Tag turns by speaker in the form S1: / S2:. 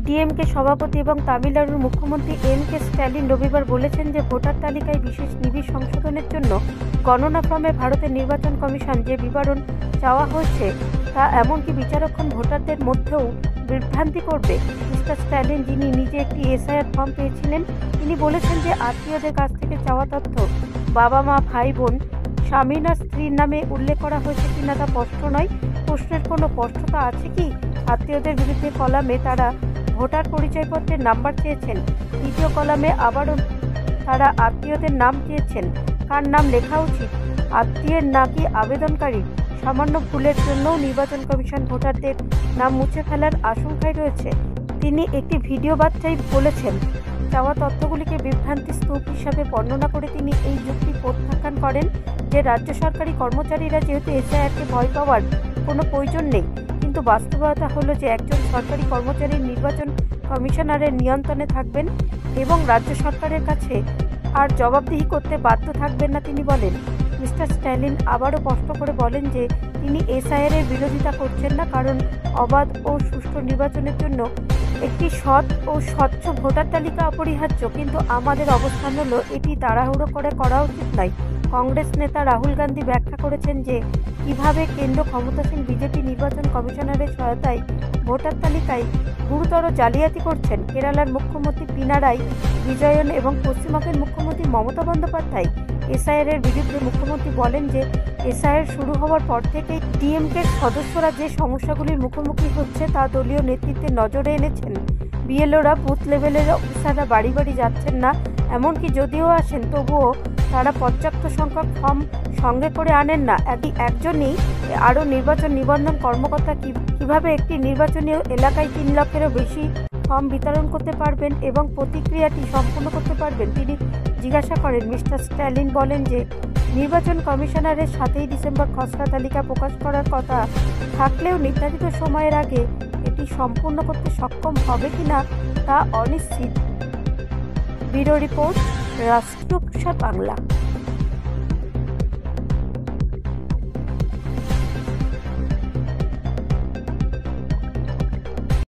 S1: ডিএমকে সভাপতি এবং তামিলনাড়ুর মুখ্যমন্ত্রী এম.কে স্ট্যালিন রবিবার বলেছেন যে ভোটার তালিকায় বিশেষ নিবিড় সংশোধনের জন্য গণনা ফর্মে ভারতের নির্বাচন কমিশন যে বিবরণ চাওয়া হয়েছে তা এমনকি বিচারক্ষণ ভোটারদের মধ্যেও বিভ্রান্তি করবে। মিস্টার স্ট্যালিন, যিনি নিজে একটি এসআইআর ফর্ম পেয়েছিলেন, তিনি বলেছেন যে আত্মীয়দের কাছ থেকে চাওয়া তথ্য বাবা মা, ভাই বোন, স্বামী না স্ত্রীর নামে উল্লেখ করা হয়েছে কিনা তা স্পষ্ট নয়। প্রশ্নের কোনো স্পষ্টতা আছে কি? আত্মীয়দের বিরুদ্ধে কলামে তারা ভোটার পরিচয়পত্রের নাম্বার চেয়েছেন, দ্বিতীয় কলামে আবারও তারা আত্মীয়দের নাম চেয়েছেন। কার নাম লেখা উচিত, আত্মীয়ের নাকি আবেদনকারী? সামান্য ভুলের জন্যও নির্বাচন কমিশন ভোটারদের নাম মুছে ফেলার আশঙ্কায় রয়েছে। তিনি একটি ভিডিও বার্তায় বলেছেন, চাওয়া তথ্যগুলিকে বিভ্রান্তি স্তূপ হিসাবে বর্ণনা করে তিনি এই যুক্তি প্রত্যাখ্যান করেন যে রাজ্য সরকারি কর্মচারীরা যেহেতু এসআইআরকে ভয় পাওয়ার কোনো প্রয়োজন নেই, কিন্তু বাস্তবতা হলো যে একজন সরকারি কর্মচারী নির্বাচন কমিশনারের নিয়ন্ত্রণে থাকবেন এবং রাজ্য সরকারের কাছে আর জবাবদিহি করতে বাধ্য থাকবেন না। তিনি বলেন, মিস্টার স্ট্যালিন আবারও স্পষ্ট করে বলেন যে তিনি এসআইআর-এর বিরোধিতা করছেন না, কারণ অবাধ ও সুষ্ঠু নির্বাচনের জন্য একটি সৎ ও স্বচ্ছ ভোটার তালিকা অপরিহার্য। কিন্তু আমাদের অবস্থান হলো এটি তাড়াহুড়ো করে করা উচিত নয়। কংগ্রেস নেতা রাহুল গান্ধী ব্যাখ্যা করেছেন যে কিভাবে কেন্দ্র ক্ষমতাসীন বিজেপি নির্বাচন কমিশনারের সহায়তায় ভোটার তালিকায় গুরুতর জালিয়াতি করছেন। কেরালার মুখ্যমন্ত্রী পিনারাই বিজয়ন এবং পশ্চিমবঙ্গের মুখ্যমন্ত্রী মমতা বন্দ্যোপাধ্যায় এসআইআর-এর বিরুদ্ধে। মুখ্যমন্ত্রী বলেন যে এসআইআর শুরু হওয়ার পর থেকেই ডিএমকের সদস্যরা যে সমস্যাগুলির মুখোমুখি হচ্ছে তা দলীয় নেতৃত্বের নজরে এনেছেন। বিএলওরা, বুথ লেভেলের অফিসাররা বাড়ি বাড়ি যাচ্ছেন না, এমনকি যদিও আসেন তবুও তারা পর্যাপ্ত সংখ্যক ফর্ম সঙ্গে করে আনেন না। একজনই আরও নির্বাচন নিবন্ধন কর্মকর্তা কিভাবে একটি নির্বাচনী এলাকায় 3 লক্ষেরও বেশি ফর্ম বিতরণ করতে পারবেন এবং প্রতিক্রিয়াটি সম্পূর্ণ করতে পারবেন, তিনি জিজ্ঞাসা করেন। মিস্টার স্ট্যালিন বলেন যে নির্বাচন কমিশনারের 7ই ডিসেম্বর খসড়া তালিকা প্রকাশ করার কথা থাকলেও নির্ধারিত সময়ের আগে এটি সম্পূর্ণ করতে সক্ষম হবে কিনা তা অনিশ্চিত। ব্যুরো রিপোর্ট, রাষ্ট্রীয় প্রসার বাংলা।